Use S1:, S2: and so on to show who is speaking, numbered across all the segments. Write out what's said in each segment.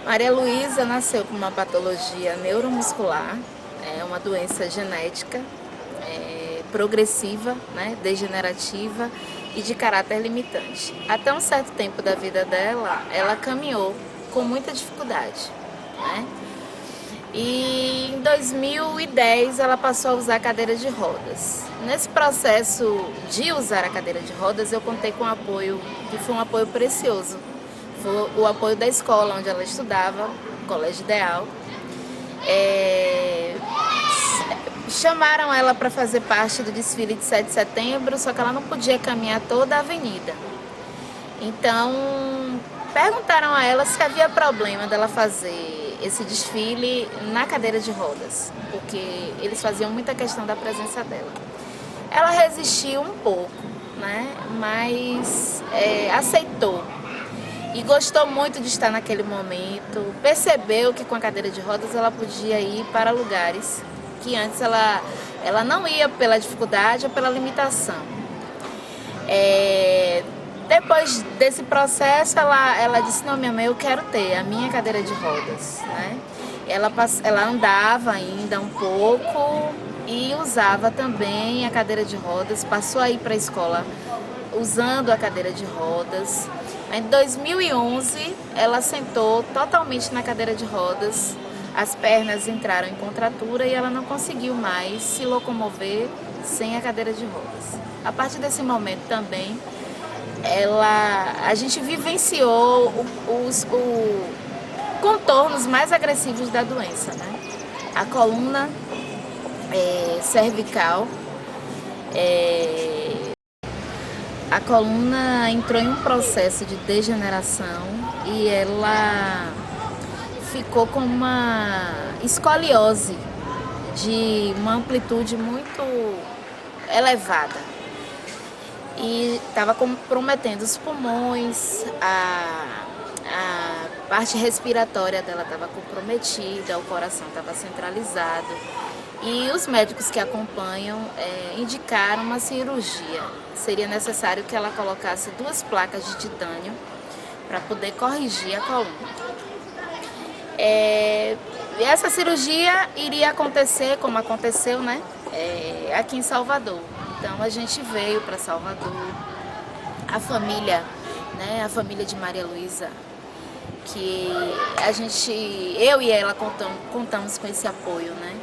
S1: Maria Luísa nasceu com uma patologia neuromuscular, é uma doença genética, progressiva, né, degenerativa e de caráter limitante. Até um certo tempo da vida dela, ela caminhou com muita dificuldade, né? E em 2010 ela passou a usar cadeira de rodas. Nesse processo de usar a cadeira de rodas, eu contei com um apoio, que foi um apoio precioso. Foi o apoio da escola onde ela estudava, Colégio Ideal. Chamaram ela para fazer parte do desfile de 7 de setembro, só que ela não podia caminhar toda a avenida. Então, perguntaram a ela se havia problema dela fazer esse desfile na cadeira de rodas, porque eles faziam muita questão da presença dela. Ela resistiu um pouco, né? Mas aceitou e gostou muito de estar naquele momento. Percebeu que com a cadeira de rodas ela podia ir para lugares que antes ela não ia pela dificuldade ou pela limitação. Depois desse processo, ela disse: não, minha mãe, eu quero ter a minha cadeira de rodas, né? Ela andava ainda um pouco e usava também a cadeira de rodas, passou a ir para a escola usando a cadeira de rodas. Em 2011, ela sentou totalmente na cadeira de rodas, as pernas entraram em contratura e ela não conseguiu mais se locomover sem a cadeira de rodas. A partir desse momento também, a gente vivenciou os contornos mais agressivos da doença, né? A coluna cervical, a coluna entrou em um processo de degeneração e ela ficou com uma escoliose de uma amplitude muito elevada. E estava comprometendo os pulmões, a parte respiratória dela estava comprometida, o coração estava centralizado. E os médicos que acompanham indicaram uma cirurgia. Seria necessário que ela colocasse 2 placas de titânio para poder corrigir a coluna. Essa cirurgia iria acontecer, como aconteceu, né, aqui em Salvador. Então a gente veio para Salvador, a família, né, a família de Maria Luísa, que eu e ela contamos com esse apoio, né?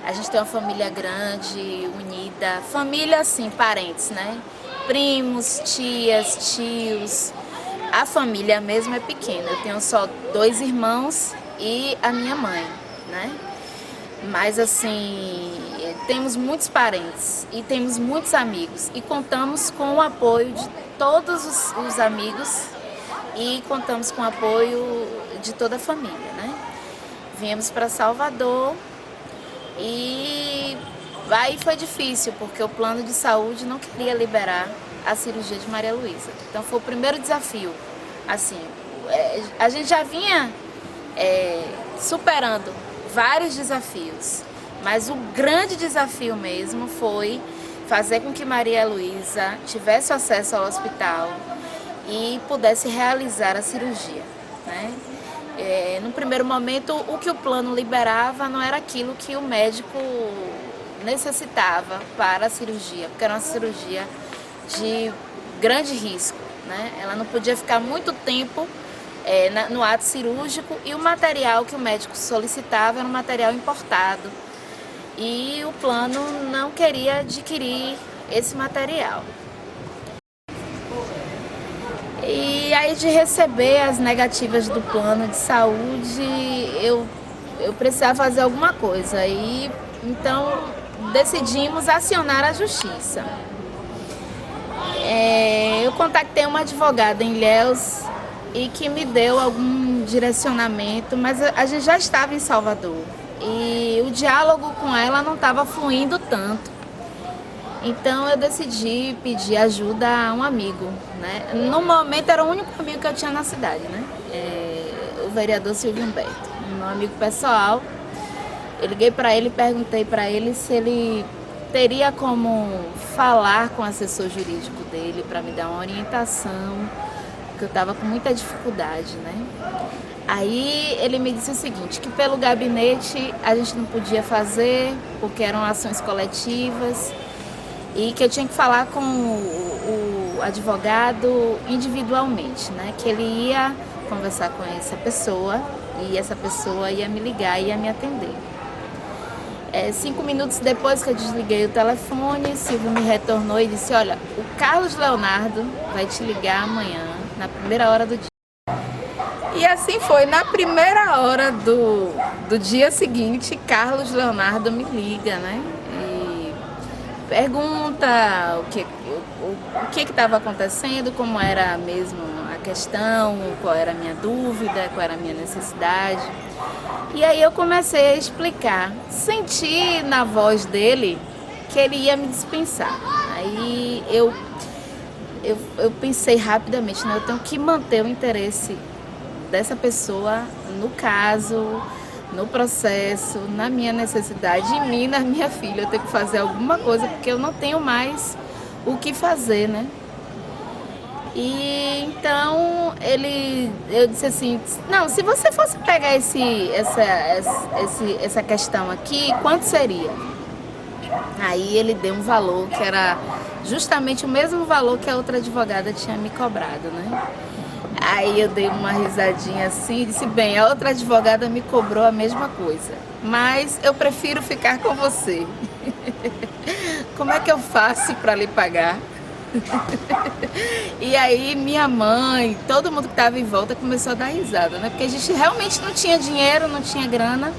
S1: A gente tem uma família grande, unida, família assim, parentes, né? Primos, tias, tios. A família mesmo é pequena, eu tenho só 2 irmãos e a minha mãe, né? Mas assim, temos muitos parentes e temos muitos amigos e contamos com o apoio de todos os amigos e contamos com o apoio de toda a família, né? Viemos para Salvador e aí foi difícil, porque o plano de saúde não queria liberar a cirurgia de Maria Luísa. Então foi o primeiro desafio. Assim, a gente já vinha superando vários desafios, mas o grande desafio mesmo foi fazer com que Maria Luísa tivesse acesso ao hospital e pudesse realizar a cirurgia, né? No primeiro momento, o que o plano liberava não era aquilo que o médico necessitava para a cirurgia, porque era uma cirurgia de grande risco, né? Ela não podia ficar muito tempo no ato cirúrgico e o material que o médico solicitava era um material importado e o plano não queria adquirir esse material. E aí, de receber as negativas do plano de saúde, eu precisava fazer alguma coisa. E então decidimos acionar a justiça. Eu contactei uma advogada em Ilhéus e que me deu algum direcionamento, mas a gente já estava em Salvador e o diálogo com ela não estava fluindo tanto. Então eu decidi pedir ajuda a um amigo, né? No momento era o único amigo que eu tinha na cidade, né? O vereador Silvio Humberto, meu amigo pessoal. Eu liguei para ele e perguntei para ele se ele teria como falar com o assessor jurídico dele para me dar uma orientação porque eu estava com muita dificuldade, né? Aí ele me disse o seguinte, que pelo gabinete a gente não podia fazer, porque eram ações coletivas, e que eu tinha que falar com o advogado individualmente, né? Que ele ia conversar com essa pessoa e essa pessoa ia me ligar e ia me atender. 5 minutos depois que eu desliguei o telefone, Silvio me retornou e disse, olha, o Carlos Leonardo vai te ligar amanhã, na primeira hora do dia. E assim foi, na primeira hora do dia seguinte, Carlos Leonardo me liga, né? E pergunta o que estava acontecendo, como era mesmo a questão, qual era a minha dúvida, qual era a minha necessidade. E aí eu comecei a explicar, senti na voz dele que ele ia me dispensar. Aí eu pensei rapidamente, né? Eu tenho que manter o interesse dessa pessoa no caso, no processo, na minha necessidade, em mim, na minha filha. Eu tenho que fazer alguma coisa porque eu não tenho mais o que fazer, né? E então eu disse assim, não, se você fosse pegar essa questão aqui, quanto seria? Aí ele deu um valor que era justamente o mesmo valor que a outra advogada tinha me cobrado, né? Aí eu dei uma risadinha assim e disse, bem, a outra advogada me cobrou a mesma coisa, mas eu prefiro ficar com você. Como é que eu faço para lhe pagar? E aí minha mãe, todo mundo que estava em volta começou a dar risada, né? Porque a gente realmente não tinha dinheiro, não tinha grana.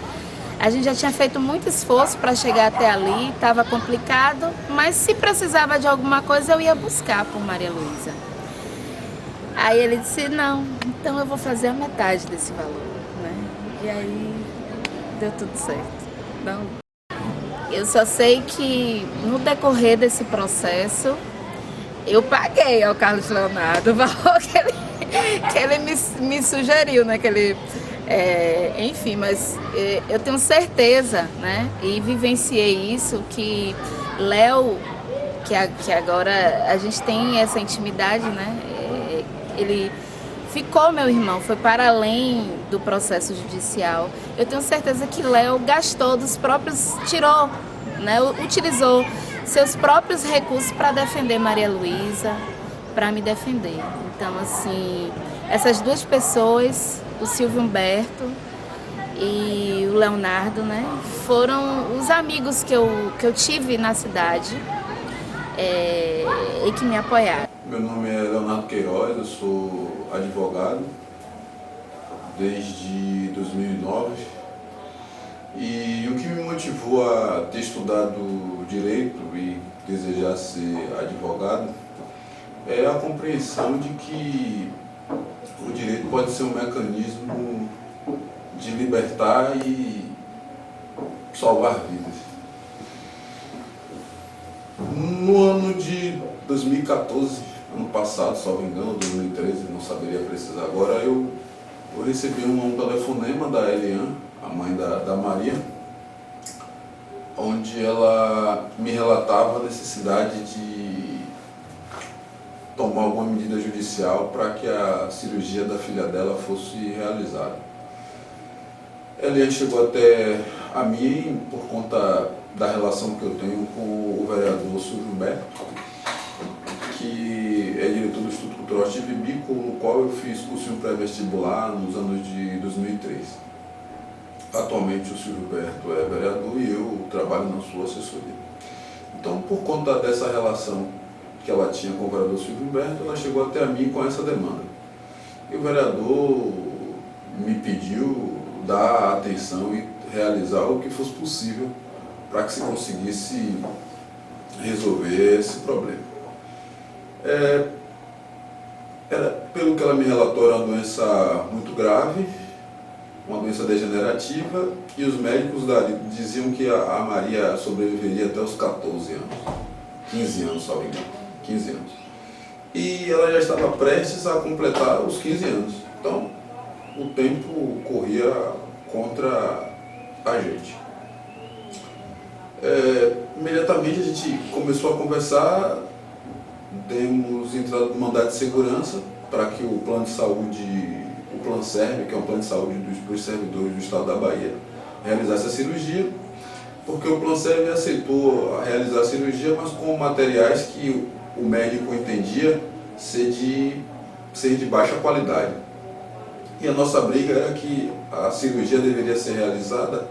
S1: A gente já tinha feito muito esforço para chegar até ali, estava complicado, mas se precisava de alguma coisa eu ia buscar por Maria Luísa. Aí ele disse, não, então eu vou fazer a metade desse valor, né? E aí deu tudo certo. Não. Eu só sei que no decorrer desse processo eu paguei ao Carlos Leonardo o valor que ele me sugeriu, né? Enfim, mas eu tenho certeza, né? E vivenciei isso, que Léo, que agora a gente tem essa intimidade, né? Ele ficou meu irmão, foi para além do processo judicial. Eu tenho certeza que Léo gastou dos próprios, tirou, né? Utilizou seus próprios recursos para defender Maria Luísa, para me defender. Então, assim, essas duas pessoas, o Silvio Humberto e o Leonardo, né, foram os amigos que eu tive na cidade e que me apoiaram.
S2: Meu nome é Leonardo Queiroz, eu sou advogado desde 2009 e o que me motivou a ter estudado direito e desejar ser advogado é a compreensão de que o direito pode ser um mecanismo de libertar e salvar vidas. No ano de 2014, ano passado, salvo engano, 2013, não saberia precisar agora, eu recebi um telefonema da Eliane, a mãe da Maria, onde ela me relatava a necessidade de tomar alguma medida judicial para que a cirurgia da filha dela fosse realizada. Eliane chegou até a mim por conta da relação que eu tenho com o vereador Silvio Humberto, que é diretor do Instituto Cultural Steve Biko, no qual eu fiz curso pré-vestibular nos anos de 2003. Atualmente o Silvio Humberto é vereador e eu trabalho na sua assessoria. Então, por conta dessa relação que ela tinha com o vereador Silvio Humberto, ela chegou até a mim com essa demanda. E o vereador me pediu dar atenção e realizar o que fosse possível para que se conseguisse resolver esse problema. Pelo que ela me relatou, era uma doença muito grave, uma doença degenerativa, e os médicos diziam que a Maria sobreviveria até os 14 anos, 15 anos, salvo engano, 15 anos. E ela já estava prestes a completar os 15 anos. Então, o tempo corria contra a gente. Imediatamente a gente começou a conversar, demos entrada no mandado de segurança para que o plano de saúde, o Planserv, que é um plano de saúde dos servidores do estado da Bahia, realizasse a cirurgia, porque o Planserv aceitou realizar a cirurgia, mas com materiais que o médico entendia ser de baixa qualidade. E a nossa briga era que a cirurgia deveria ser realizada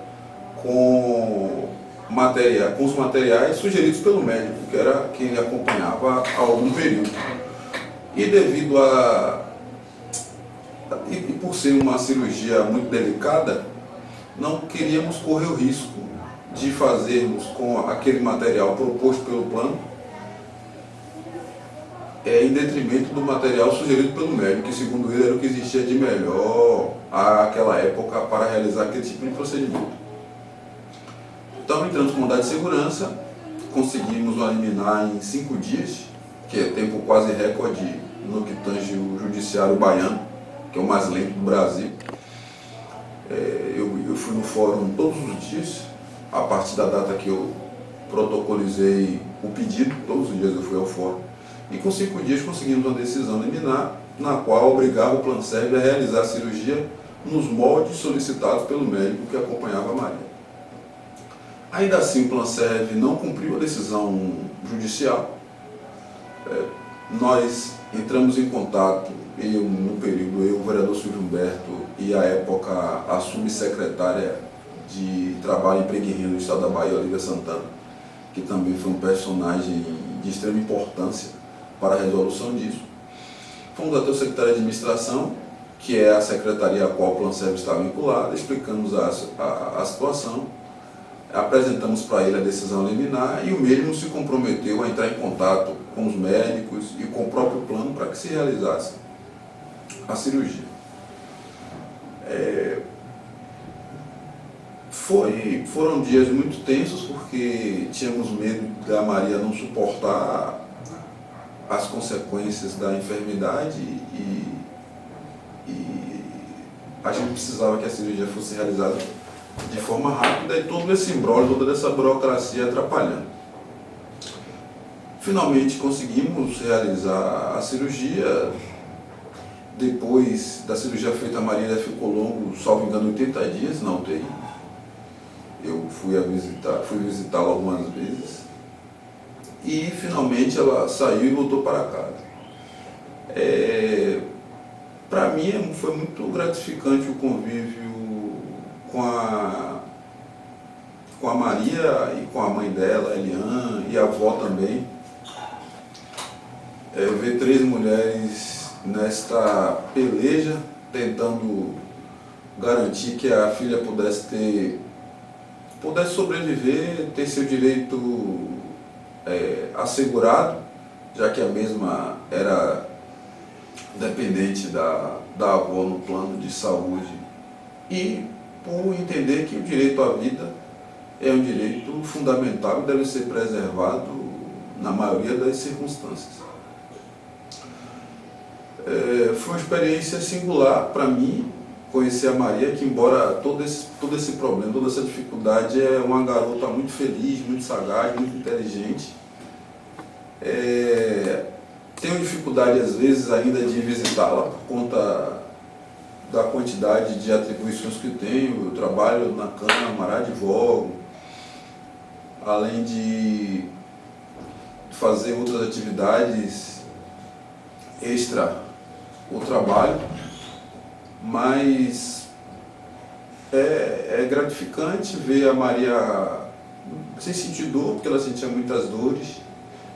S2: com os materiais sugeridos pelo médico, que era quem ele acompanhava há algum período. E devido e por ser uma cirurgia muito delicada, não queríamos correr o risco de fazermos com aquele material proposto pelo plano, em detrimento do material sugerido pelo médico, que segundo ele era o que existia de melhor àquela época para realizar aquele tipo de procedimento. Então entramos com mandado de segurança, conseguimos uma liminar em 5 dias, que é tempo quase recorde no que tange o judiciário baiano, que é o mais lento do Brasil. Eu fui no fórum todos os dias, a partir da data que eu protocolizei o pedido, todos os dias eu fui ao fórum. E com 5 dias conseguimos uma decisão liminar, na qual obrigava o Planserv a realizar a cirurgia nos moldes solicitados pelo médico que acompanhava a Maria. Ainda assim, o Planserv não cumpriu a decisão judicial. Nós entramos em contato, no período, o vereador Silvio Humberto e, à época, a subsecretária de Trabalho, Emprego e Renda do Estado da Bahia, Olivia Santana, que também foi um personagem de extrema importância para a resolução disso. Fomos até o secretário de Administração, que é a secretaria a qual o Planserv está vinculado, explicamos a situação, apresentamos para ele a decisão liminar e o mesmo se comprometeu a entrar em contato com os médicos e com o próprio plano para que se realizasse a cirurgia. Foram dias muito tensos, porque tínhamos medo da Maria não suportar as consequências da enfermidade e a gente precisava que a cirurgia fosse realizada de forma rápida, e todo esse imbróglio, toda essa burocracia atrapalhando. Finalmente conseguimos realizar a cirurgia. Depois da cirurgia feita, a Maria ficou longo, salvo engano, 80 dias na UTI. Eu fui visitá-la algumas vezes e finalmente ela saiu e voltou para casa. Para mim foi muito gratificante o convívio com a Maria e com a mãe dela, a Eliane, e a avó também. Ver 3 mulheres nesta peleja, tentando garantir que a filha pudesse sobreviver, ter seu direito assegurado, já que a mesma era dependente da avó no plano de saúde, e por entender que o direito à vida é um direito fundamental e deve ser preservado na maioria das circunstâncias. Foi uma experiência singular para mim conhecer a Maria, que embora todo esse problema, toda essa dificuldade, é uma garota muito feliz, muito sagaz, muito inteligente. Tenho dificuldade às vezes ainda de visitá-la por conta da quantidade de atribuições que tenho. Eu trabalho na Câmara, advogo, além de fazer outras atividades extra o trabalho, mas é gratificante ver a Maria sem sentir dor, porque ela sentia muitas dores.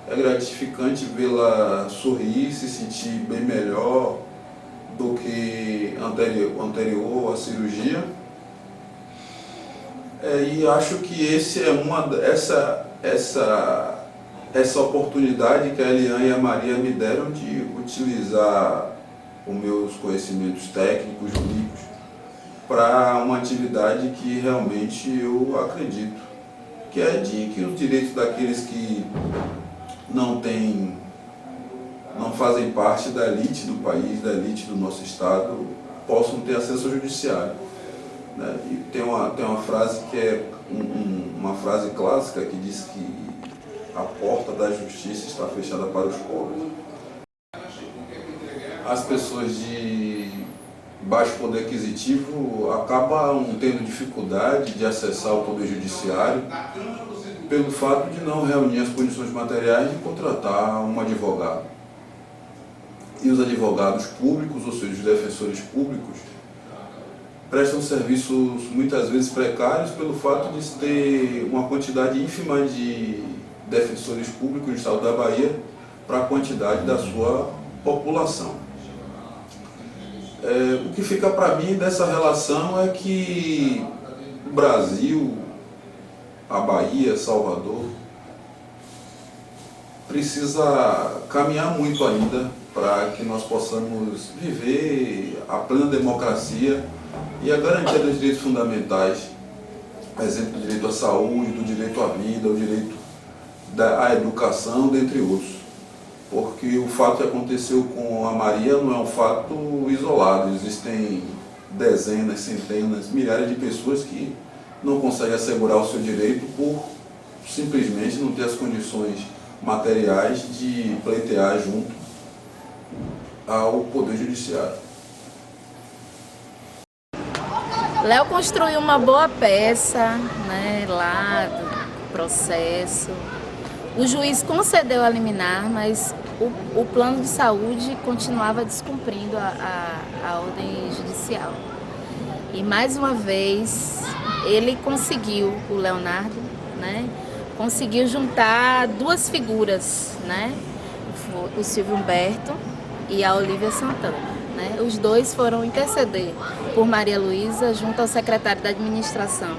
S2: É gratificante vê-la sorrir, se sentir bem melhor do que anterior à cirurgia. E acho que essa oportunidade que a Eliane e a Maria me deram de utilizar os meus conhecimentos técnicos, jurídicos, para uma atividade que realmente eu acredito, que é de que os direitos daqueles que não fazem parte da elite do país, da elite do nosso estado, possam ter acesso ao judiciário. Né? E tem uma frase que é uma frase clássica que diz que a porta da justiça está fechada para os pobres. as pessoas de baixo poder aquisitivo acabam tendo dificuldade de acessar o Poder Judiciário pelo fato de não reunir as condições materiais de contratar um advogado. E os advogados públicos, ou seja, os defensores públicos, prestam serviços muitas vezes precários pelo fato de ter uma quantidade ínfima de defensores públicos no estado da Bahia para a quantidade da sua população. O que fica para mim dessa relação é que o Brasil, a Bahia, Salvador, precisa caminhar muito ainda para que nós possamos viver a plena democracia e a garantia dos direitos fundamentais, exemplo do direito à saúde, do direito à vida, o direito à educação, dentre outros. Porque o fato que aconteceu com a Maria não é um fato isolado, existem dezenas, centenas, milhares de pessoas que não conseguem assegurar o seu direito por simplesmente não ter as condições materiais de pleitear junto ao Poder Judiciário.
S1: Léo construiu uma boa peça, né, lá do processo. O juiz concedeu a liminar, mas o plano de saúde continuava descumprindo a ordem judicial. E mais uma vez ele conseguiu, o Leonardo, né, conseguiu juntar duas figuras, né, o Silvio Humberto e a Olívia Santana. Né? Os dois foram interceder por Maria Luísa junto ao secretário da administração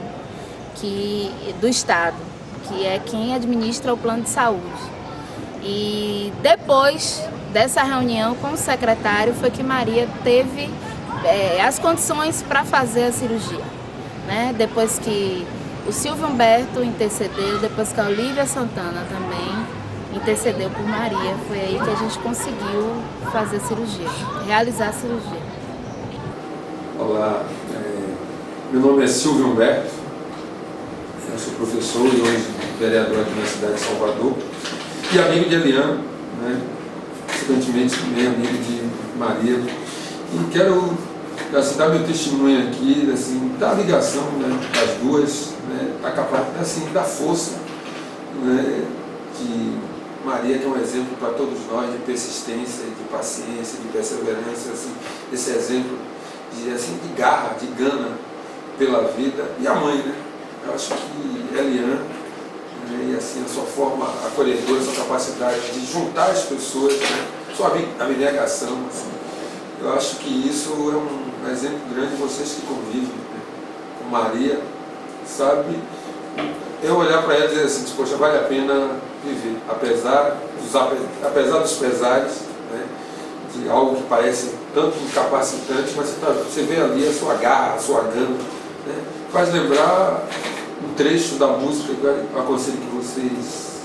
S1: do Estado, que é quem administra o plano de saúde. E depois dessa reunião com o secretário foi que Maria teve as condições para fazer a cirurgia. Né? Depois que o Silvio Humberto intercedeu, depois que a Olívia Santana também intercedeu por Maria, foi aí que a gente conseguiu fazer a cirurgia, realizar a cirurgia.
S3: Olá, meu nome é Silvio Humberto, eu sou professor e hoje vereador aqui na cidade de Salvador e amigo de Eliana, né? Consequentemente também amigo de Maria. E quero assim, dar meu testemunho aqui assim, da ligação, né, das duas, né, da força, né, de Maria, que é um exemplo para todos nós de persistência, de paciência, de perseverança, assim, esse exemplo de garra, de gana pela vida. E a mãe, né? Eu acho que Eliana, né, e assim, a sua forma acolhedora, a sua capacidade de juntar as pessoas, né, sua abnegação, assim, eu acho que isso é um exemplo grande de vocês que convivem, né, com Maria, sabe? Eu olhar para ela e dizer assim, poxa, vale a pena viver, apesar dos pesares, né, de algo que parece tanto incapacitante, mas você vê ali a sua garra, a sua gana, né, faz lembrar um trecho da música que eu aconselho que vocês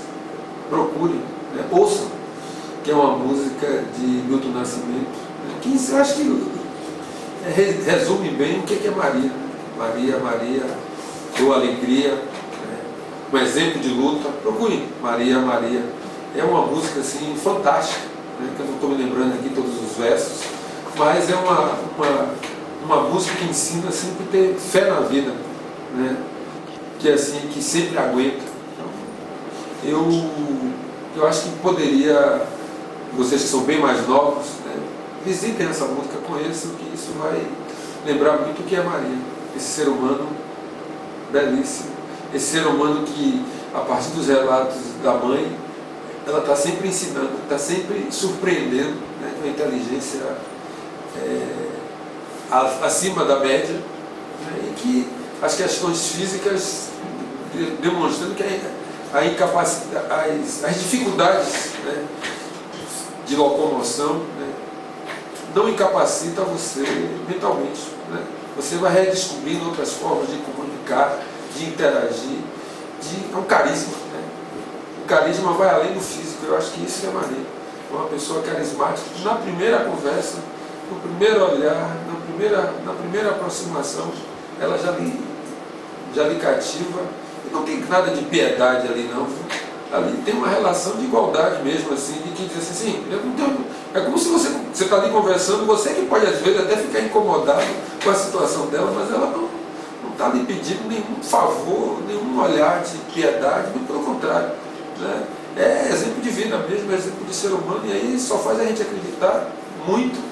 S3: procurem, né, ouçam, que é uma música de Milton Nascimento, né, que eu acho que resume bem o que é Maria. Maria, deu alegria, um exemplo de luta. Procure Maria. É uma música assim fantástica, né, que eu não estou me lembrando aqui todos os versos, mas é uma música que ensina sempre a ter fé na vida, né, que assim, que sempre aguenta. Então, eu acho que poderia, vocês que são bem mais novos, né, visitem essa música, conheçam, que isso vai lembrar muito o que é Maria, esse ser humano belíssimo. Esse ser humano que, a partir dos relatos da mãe, ela está sempre ensinando, está sempre surpreendendo, né, com a inteligência acima da média, né, e que as questões físicas demonstrando que a incapacidade, as dificuldades, né, de locomoção, né, não incapacita você mentalmente, né? Você vai redescobrindo outras formas de comunicar, de interagir, é um carisma, né? O carisma vai além do físico. Eu acho que isso é Maria, uma pessoa carismática que na primeira conversa, no primeiro olhar, na primeira aproximação, ela já lhe cativa, e não tem nada de piedade ali não, ali tem uma relação de igualdade mesmo, assim, de que diz assim, É como se você está ali conversando, você que pode às vezes até ficar incomodado com a situação dela, mas ela não está lhe pedindo nenhum favor, nenhum olhar de piedade, muito pelo contrário, né? É exemplo de vida mesmo, é exemplo de ser humano, e aí só faz a gente acreditar muito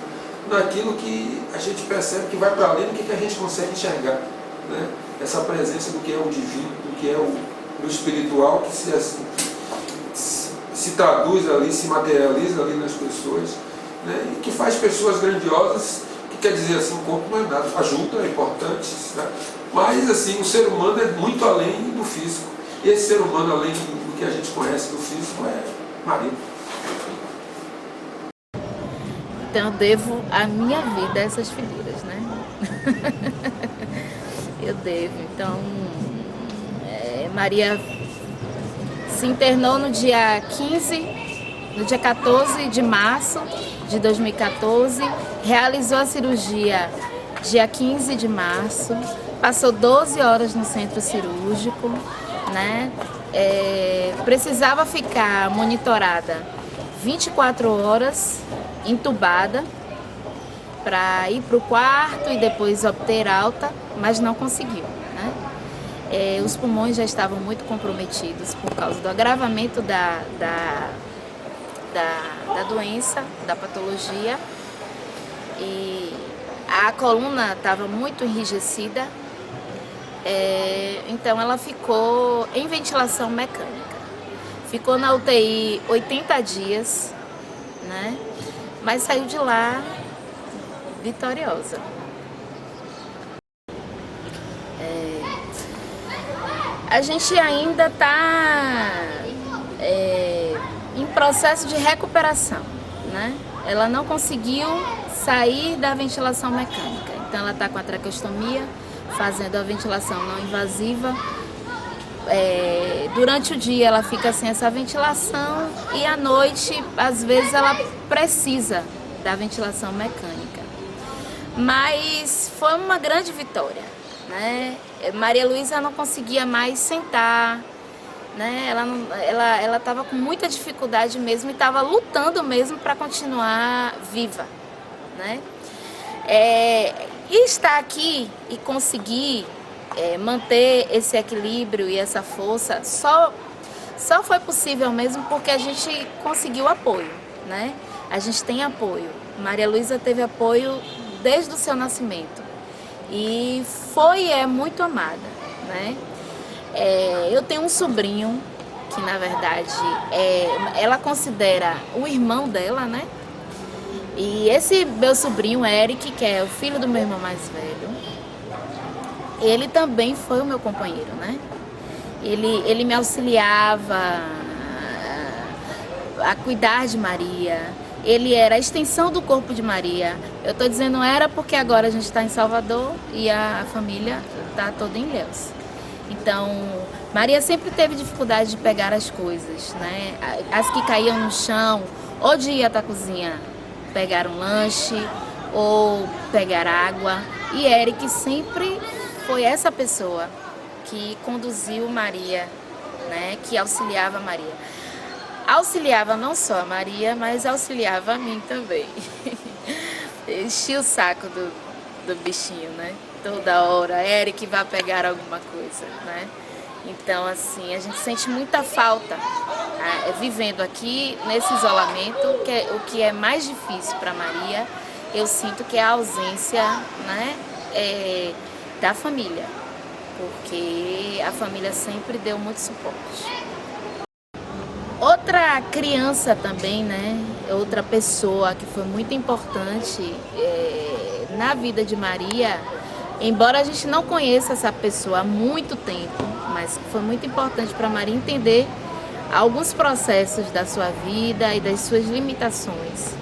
S3: naquilo que a gente percebe que vai para além do que a gente consegue enxergar, né? Essa presença do que é o divino, do que é o espiritual, que se traduz ali, se materializa ali nas pessoas, né? E que faz pessoas grandiosas, que quer dizer assim, o corpo não é nada, ajuda, é importante, né? Mas assim, o ser humano é muito além do físico, e esse ser humano, além do que a gente conhece do físico, é Maria.
S1: Então eu devo a minha vida a essas figuras, né? Eu devo. Então, Maria se internou no dia 14 de março de 2014, realizou a cirurgia dia 15 de março, passou 12 horas no centro cirúrgico, né? Precisava ficar monitorada 24 horas, entubada, para ir para o quarto e depois obter alta, mas não conseguiu, né? Os pulmões já estavam muito comprometidos por causa do agravamento da doença, da patologia, e a coluna estava muito enrijecida, então ela ficou em ventilação mecânica. Ficou na UTI 80 dias, né? Mas saiu de lá vitoriosa. A gente ainda está em processo de recuperação, né? Ela não conseguiu sair da ventilação mecânica, então ela está com a traqueostomia, fazendo a ventilação não invasiva. Durante o dia ela fica sem essa ventilação e à noite, às vezes, ela precisa da ventilação mecânica. Mas foi uma grande vitória, né? Maria Luísa não conseguia mais sentar, né? Ela estava com muita dificuldade mesmo e estava lutando mesmo para continuar viva, né? E estar aqui e conseguir manter esse equilíbrio e essa força só foi possível mesmo porque a gente conseguiu apoio, né? A gente tem apoio. Maria Luísa teve apoio desde o seu nascimento e é muito amada, né? Eu tenho um sobrinho que, na verdade, ela considera o irmão dela, né? E esse meu sobrinho, Eric, que é o filho do meu irmão mais velho, ele também foi o meu companheiro, né? Ele me auxiliava a cuidar de Maria. Ele era a extensão do corpo de Maria. Eu estou dizendo era porque agora a gente está em Salvador e a família está toda em Ilhéus. Então, Maria sempre teve dificuldade de pegar as coisas, né? As que caíam no chão, ou de ir até a cozinha pegar um lanche, ou pegar água. E Eric sempre foi essa pessoa que conduziu Maria, né? Que auxiliava Maria. Auxiliava não só a Maria, mas auxiliava a mim também. Enchia o saco do bichinho, né? Toda hora, Eric vai pegar alguma coisa, né? Então, assim, a gente sente muita falta vivendo aqui nesse isolamento, o que é mais difícil para Maria, eu sinto que é a ausência, né, da família, porque a família sempre deu muito suporte. Outra criança também, né, outra pessoa que foi muito importante na vida de Maria, embora a gente não conheça essa pessoa há muito tempo, mas foi muito importante para Maria entender alguns processos da sua vida e das suas limitações.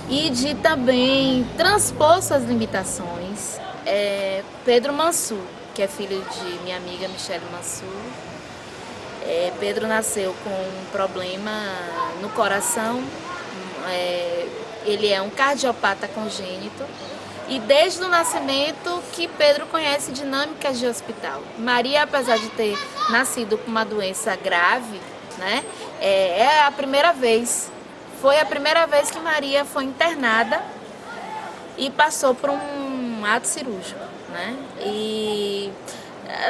S1: E de também transpor suas limitações. Pedro Mansur, que é filho de minha amiga Michele Mansur. Pedro nasceu com um problema no coração, ele é um cardiopata congênito e desde o nascimento que Pedro conhece dinâmicas de hospital. Maria, apesar de ter nascido com uma doença grave, né, é a primeira vez foi a primeira vez que Maria foi internada e passou por um ato cirúrgico, né? E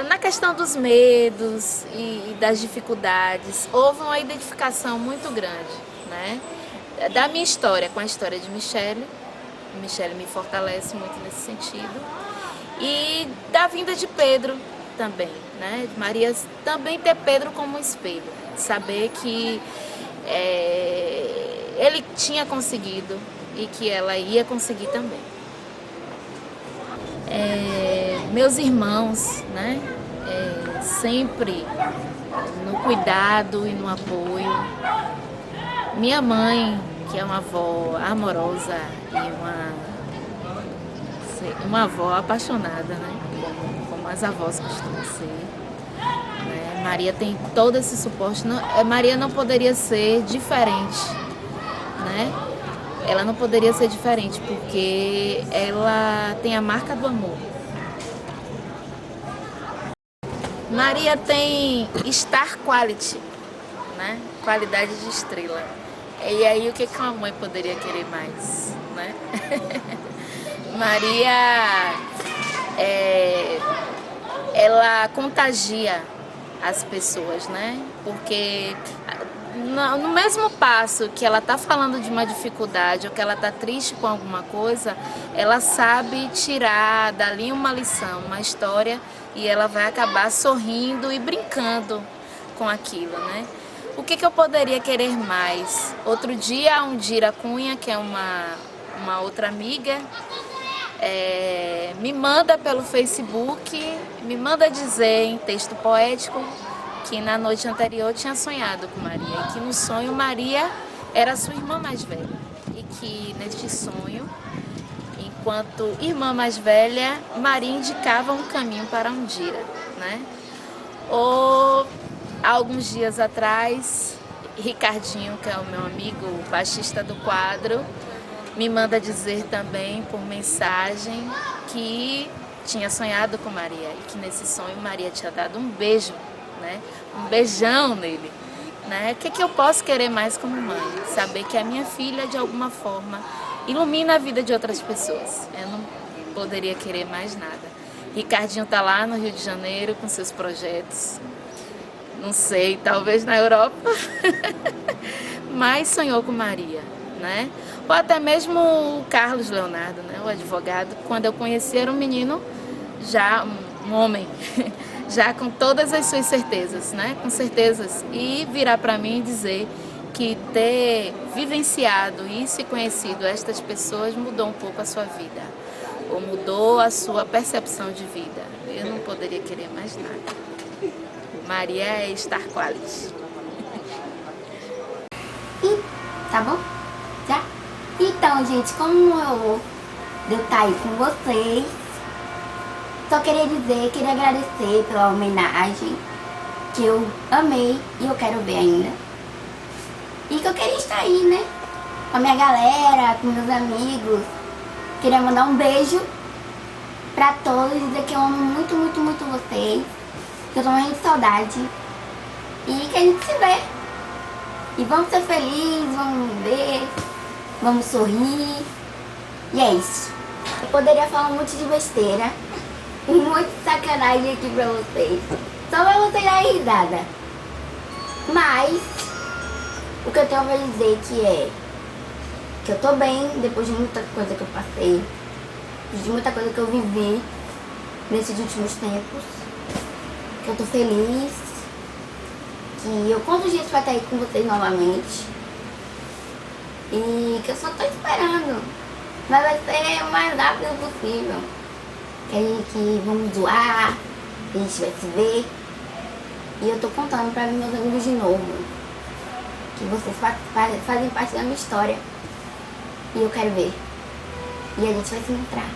S1: na questão dos medos e das dificuldades, houve uma identificação muito grande, né? Da minha história com a história de Michele. Michele me fortalece muito nesse sentido. E da vinda de Pedro também, né? Maria também ter Pedro como um espelho, saber que ele tinha conseguido e que ela ia conseguir também. Meus irmãos, né? Sempre no cuidado e no apoio. Minha mãe, que é uma avó amorosa e uma avó apaixonada, né? Como as avós costumam ser. Né? Maria tem todo esse suporte. Maria não poderia ser diferente, né? Ela não poderia ser diferente porque ela tem a marca do amor. Maria tem star quality, né? Qualidade de estrela. E aí o que uma mãe poderia querer mais, né? Maria, ela contagia as pessoas, né? Porque no mesmo passo que ela tá falando de uma dificuldade ou que ela tá triste com alguma coisa, ela sabe tirar dali uma lição, uma história, e ela vai acabar sorrindo e brincando com aquilo, né? O que eu poderia querer mais? Outro dia a Undira Cunha, que é uma outra amiga, me manda pelo Facebook, me manda dizer em texto poético que na noite anterior tinha sonhado com Maria e que no sonho Maria era sua irmã mais velha e que neste sonho, enquanto irmã mais velha, Maria indicava um caminho para Undira, né? Ou alguns dias atrás, Ricardinho, que é o meu amigo, o baixista do quadro, me manda dizer também por mensagem que tinha sonhado com Maria e que nesse sonho Maria tinha dado um beijo, né? Um beijão nele, né? O que eu posso querer mais como mãe? Saber que a minha filha, de alguma forma, ilumina a vida de outras pessoas. Eu não poderia querer mais nada. Ricardinho tá lá no Rio de Janeiro com seus projetos. Não sei, talvez na Europa. Mas sonhou com Maria, né? Ou até mesmo o Carlos Leonardo, né? O advogado. Quando eu conheci, era um menino, já um homem, já com todas as suas certezas, né? Com certezas. E virar para mim e dizer que ter vivenciado isso e conhecido estas pessoas mudou um pouco a sua vida. Ou mudou a sua percepção de vida. Eu não poderia querer mais nada. Maria é star quality.
S4: Tá bom? Já? Então, gente, como eu estar aí com vocês, só queria agradecer pela homenagem, que eu amei e eu quero ver ainda. E que eu queria estar aí, né? Com a minha galera, com meus amigos. Queria mandar um beijo pra todos e dizer que eu amo muito, muito, muito vocês. Que eu tô morrendo de saudade. E que a gente se vê. E vamos ser felizes, vamos ver, vamos sorrir. E é isso. Eu poderia falar um monte de besteira e um monte de sacanagem aqui pra vocês. Só pra vocês darem risada. Mas o que eu tenho pra dizer que eu tô bem depois de muita coisa que eu passei, de muita coisa que eu vivi nesses últimos tempos. Que eu tô feliz, que eu conto os dias pra estar aí com vocês novamente. E que eu só tô esperando. Mas vai ser o mais rápido possível. Que vamos zoar, que a gente vai se ver. E eu tô contando pra meus amigos de novo. Que vocês fazem parte da minha história. E eu quero ver. E a gente vai se encontrar.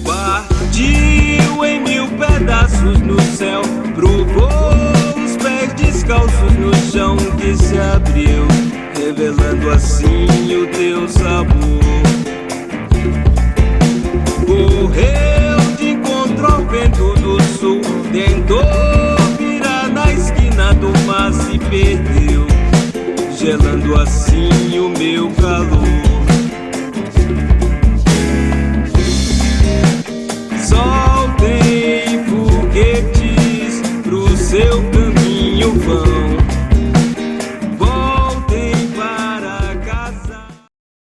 S5: Partiu em 1000 pedaços no céu, provou os pés descalços no chão que se abriu, revelando assim o teu sabor. Correu de encontro ao vento do sul, tentou virar na esquina do mar, se perdeu. seu canto.